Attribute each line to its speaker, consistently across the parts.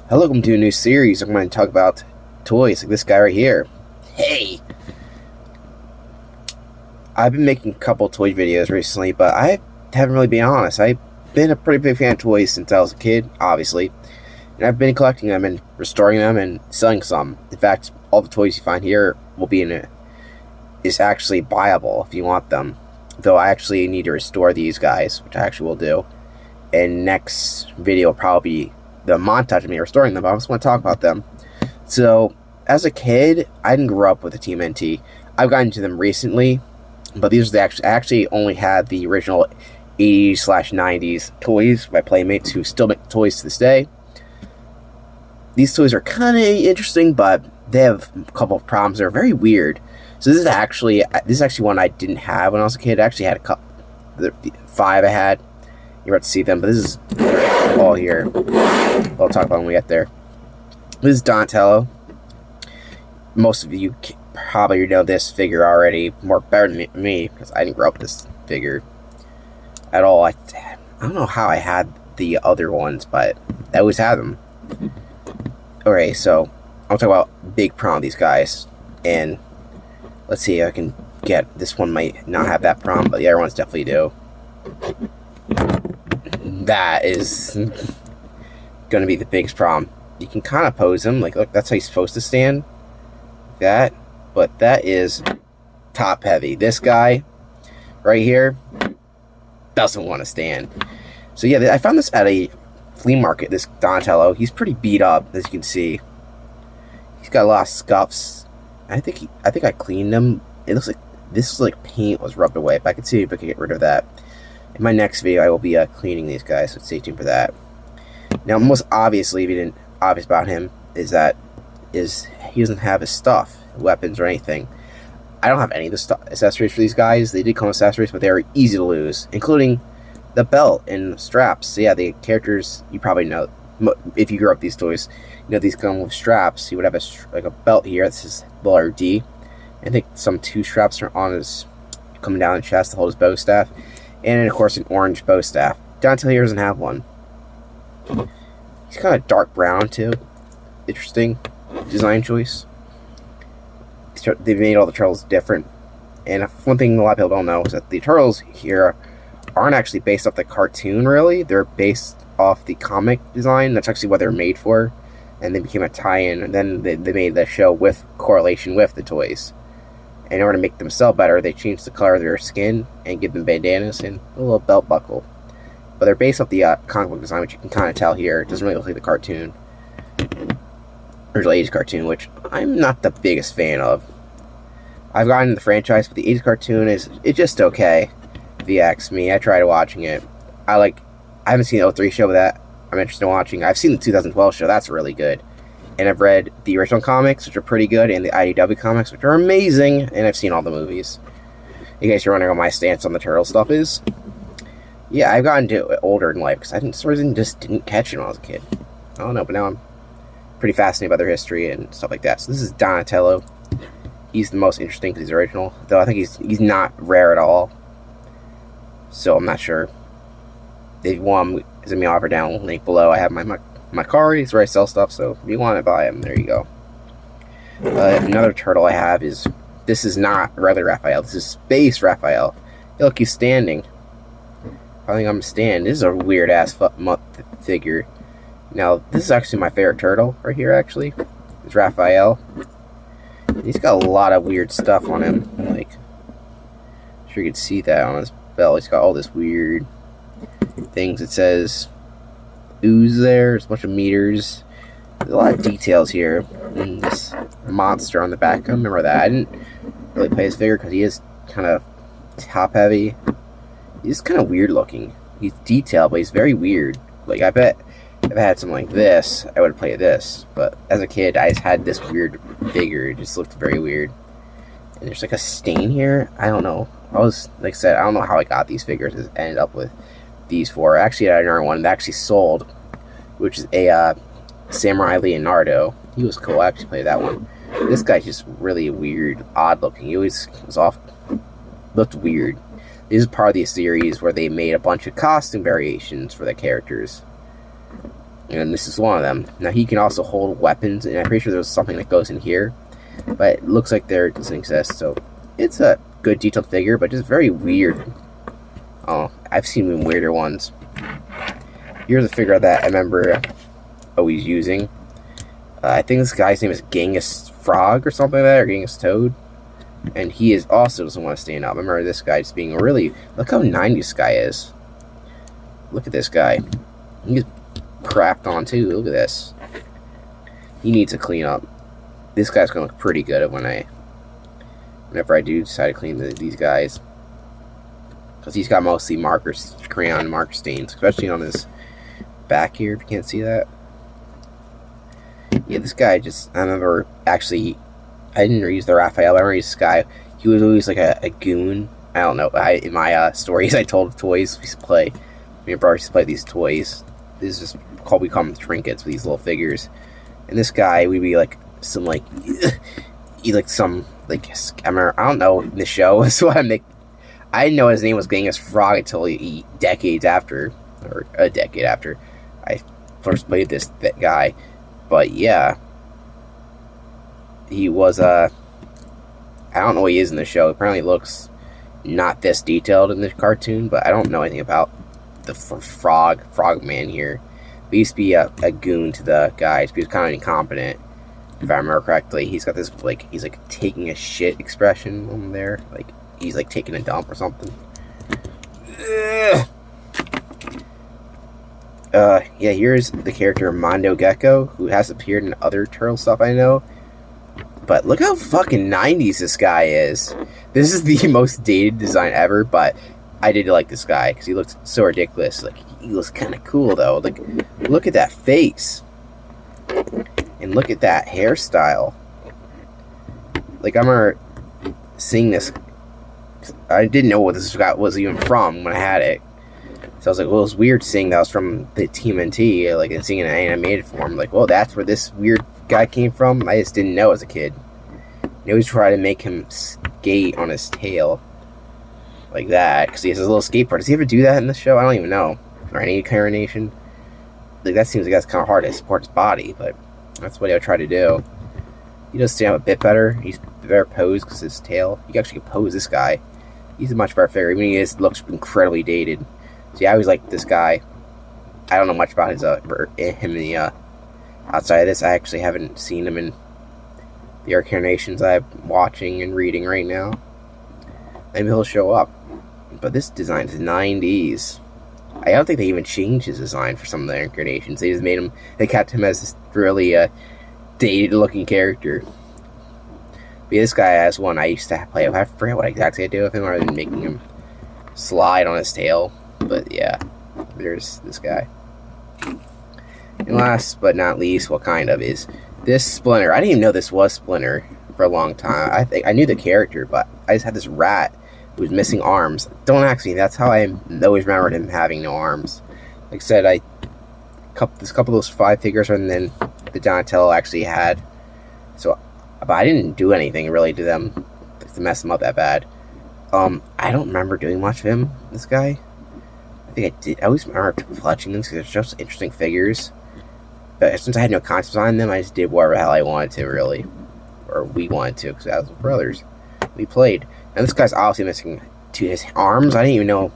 Speaker 1: Hello, welcome to a new series. I'm going to talk about toys like this guy right here. Hey! I've been making a couple toy videos recently, but I haven't really been honest. I've been a pretty big fan of toys since I was a kid, obviously. And I've been collecting them and restoring them and selling some. In fact, all the toys you find here will be is actually buyable if you want them. Though I actually need to restore these guys, which I actually will do. And next video will probably be the montage of me restoring them, but I just want to talk about them. So, as a kid, I didn't grow up with the TMNT. I've gotten into them recently, but these are I actually only had the original 80s/90s toys by Playmates, who still make toys to this day. These toys are kind of interesting, but they have a couple of problems. They're very weird. So this is actually one I didn't have when I was a kid. I actually had a couple, the 5 I had. You're about to see them, but this is all here. I'll talk about when we get there. This is Donatello. Most of you probably know this figure already better than me, because I didn't grow up with this figure at all. I don't know how I had the other ones, but I always had them. Okay, so I'll talk about big problem with these guys, and let's see if I can get this one. Might not have that problem, but the other ones definitely do. That is gonna be the biggest problem. You can kind of pose him, like, look, that's how he's supposed to stand, like that, but that is top heavy. This guy right here doesn't want to stand. So yeah, I found this at a flea market, this Donatello. He's pretty beat up, as you can see. He's got a lot of scuffs. I think I cleaned him. It looks like this paint was rubbed away, but I can see if I can get rid of that. In my next video, I will be cleaning these guys, so stay tuned for that. Now, most obviously, if you didn't obvious about him, is he doesn't have his stuff, weapons or anything. I don't have any of the accessories for these guys. They did come with accessories, but they were easy to lose, including the belt and straps. So yeah, the characters, you probably know, if you grew up with these toys, you know these come with straps. He would have a belt here. This is letter D. I think some 2 straps are on his, coming down his chest to hold his bow staff. And of course, an orange bow staff. Donatello here doesn't have one. He's kind of dark brown too. Interesting design choice. They've made all the turtles different. And one thing a lot of people don't know is that the turtles here aren't actually based off the cartoon, really. They're based off the comic design. That's actually what they're made for. And they became a tie-in. And then they made the show with correlation with the toys. And in order to make them sell better, they changed the color of their skin and give them bandanas and a little belt buckle. But they're based off the comic book design, which you can kind of tell here. It doesn't really look like the cartoon. Original 80s cartoon, which I'm not the biggest fan of. I've gotten into the franchise, but the 80s cartoon it's just okay. If you ask me, I tried watching it. I haven't seen the 03 show, but that I'm interested in watching. I've seen the 2012 show. That's really good. And I've read the original comics, which are pretty good, and the IDW comics, which are amazing, and I've seen all the movies. In case you're wondering what my stance on the turtle stuff is, yeah, I've gotten to it older in life, because I for some reason just didn't catch it when I was a kid. I don't know, but now I'm pretty fascinated by their history and stuff like that. So this is Donatello. He's the most interesting because he's original, though I think he's not rare at all. So I'm not sure. If you want him, it's going to be offered down, link below. I have my card. It's where I sell stuff, so if you want to buy them, there you go. Another turtle I have this is not regular Raphael. This is Space Raphael. Hey, look, he's standing. I think I'm standing. This is a weird ass figure. Now, this is actually my favorite turtle right here. Actually, it's Raphael. He's got a lot of weird stuff on him. Like, I'm sure you can see that on his belt. He's got all this weird things. It says ooze there. There's a bunch of meters. There's a lot of details here. And this monster on the back. I remember that. I didn't really play his figure because he is kind of top heavy. He's kind of weird looking. He's detailed, but he's very weird. Like, I bet if I had something like this, I would have played this. But as a kid, I just had this weird figure. It just looked very weird. And there's like a stain here. I don't know. Like I said, I don't know how I got these figures. I ended up with these 4. Actually, I had another one that actually sold, which is a Samurai Leonardo. He was cool. I actually played that one. This guy's just really weird, odd looking. He always looked weird. This is part of the series where they made a bunch of costume variations for the characters. And this is one of them. Now he can also hold weapons, and I'm pretty sure there's something that goes in here, but it looks like there doesn't exist. So it's a good detailed figure, but just very weird. Oh, I've seen even weirder ones. Here's a figure that I remember always using. I think this guy's name is Genghis Frog or something like that, or Genghis Toad. And he is also doesn't want to stand up. I remember this guy just being really... Look how 90s this guy is. Look at this guy. He's crapped on too. Look at this. He needs a clean up. This guy's going to look pretty good whenever I do decide to clean these guys. Because he's got mostly markers, crayon marker stains. Especially on his back here, if you can't see that. Yeah, this guy just... I remember actually... I didn't use the Raphael. I remember this guy. He was always like a goon. I don't know. In my stories I told of toys we used to play. Me and brother used to play these toys. This is just we call them trinkets with these little figures. And this guy, we'd be like some like he like some like I don't know in the show. So I didn't know his name was Genghis Frog until decades after, or a decade after I first played that guy. But yeah. He was, I don't know what he is in the show. Apparently looks not this detailed in the cartoon, but I don't know anything about the frog man here. He used to be a goon to the guys, but he was kind of incompetent, if I remember correctly. He's got this, like, he's like taking a shit expression on there. Like, he's like taking a dump or something. Yeah, here's the character Mondo Gekko, who has appeared in other turtle stuff I know. But look how fucking 90s this guy is. This is the most dated design ever, but I did like this guy because he looks so ridiculous. Like, he looks kind of cool, though. Like, look at that face. And look at that hairstyle. Like, I remember seeing this. I didn't know what this guy was even from when I had it. So I was like, well, it was weird seeing that was from the TMNT, like, and seeing it in an animated form. Like, well, that's where this weird guy came from. I just didn't know as a kid. They always try to make him skate on his tail like that because he has his little skateboard. Does he ever do that in the show? I don't even know. Or any incarnation. Like, that seems like that's kind of hard to support his body, but that's what he'll try to do. He does stand up a bit better. He's better posed because his tail. You can actually pose this guy. He's a much better figure. Even he looks incredibly dated. So yeah, I always liked this guy. I don't know much about him in the outside of this. I actually haven't seen him in the incarnations I'm watching and reading right now. Maybe he'll show up. But this design is 90s. I don't think they even changed his design for some of the incarnations. They just made him, they kept him as this really dated looking character. But yeah, this guy has one I used to play with. I forget what exactly I did with him other than making him slide on his tail. But yeah, there's this guy. And last but not least, what kind of is this Splinter? I didn't even know this was Splinter for a long time. I think I knew the character, but I just had this rat who was missing arms. Don't ask me. That's how I always remembered him having no arms. Like I said, this couple of those 5 figures, and then the Donatello actually had. So, but I didn't do anything really to them to mess them up that bad. I don't remember doing much of him. This guy. I think I did. I always remember clutching them because they're just interesting figures. But since I had no concepts on them, I just did whatever the hell I wanted to, really. Or we wanted to, because as brothers, we played. And this guy's obviously missing his arms. I didn't even know,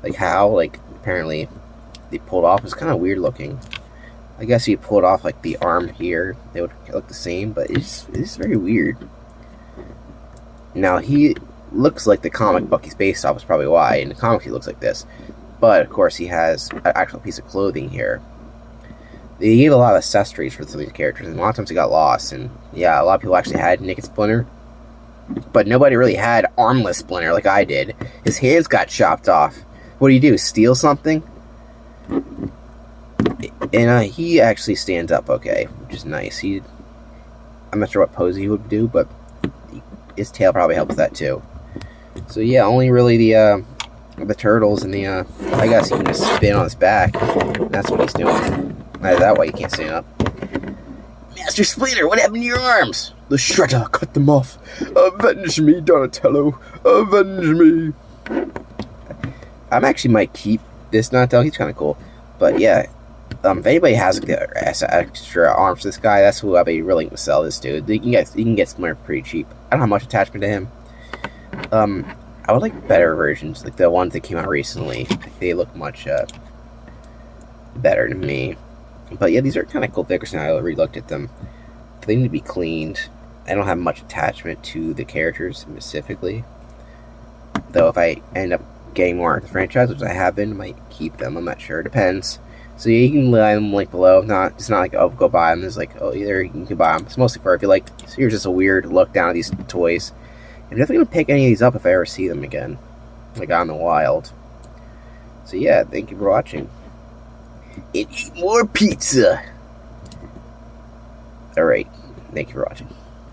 Speaker 1: like, how. Like, apparently, they pulled off. It's kind of weird looking. I guess if you pulled off, like, the arm here, they would look the same. But it's very weird. Now, he looks like the comic book he's based off, is probably why. In the comics, he looks like this. But, of course, he has an actual piece of clothing here. They gave a lot of accessories for some of these characters, and a lot of times they got lost. And, yeah, a lot of people actually had naked Splinter. But nobody really had armless Splinter like I did. His hands got chopped off. What do? Steal something? And he actually stands up okay, which is nice. I'm not sure what pose he would do, but his tail probably helps that too. So, yeah, only really the turtles and I guess he can just spin on his back. That's what he's doing. Either that way you can't stand up. Master Splinter, what happened to your arms?
Speaker 2: The Shredder cut them off. Avenge me, Donatello. Avenge me.
Speaker 1: I actually might keep this Donatello. He's kind of cool. But yeah, If anybody has the extra arms for this guy, that's who I'd be willing to sell this dude. You can get Splinter pretty cheap. I don't have much attachment to him. I would like better versions, like the ones that came out recently. They look much better to me. But yeah, these are kind of cool figures now. I re-looked at them. They need to be cleaned. I don't have much attachment to the characters specifically. Though if I end up getting more of the franchise, which I have been, I might keep them. I'm not sure. It depends. So yeah, you can buy them link below. It's not like, oh, go buy them. It's like, oh, either you can buy them. It's mostly for if you like. So here's just a weird look down at these toys. I'm definitely gonna pick any of these up if I ever see them again, like out in the wild. So yeah, thank you for watching. And eat more pizza. Alright, thank you for watching.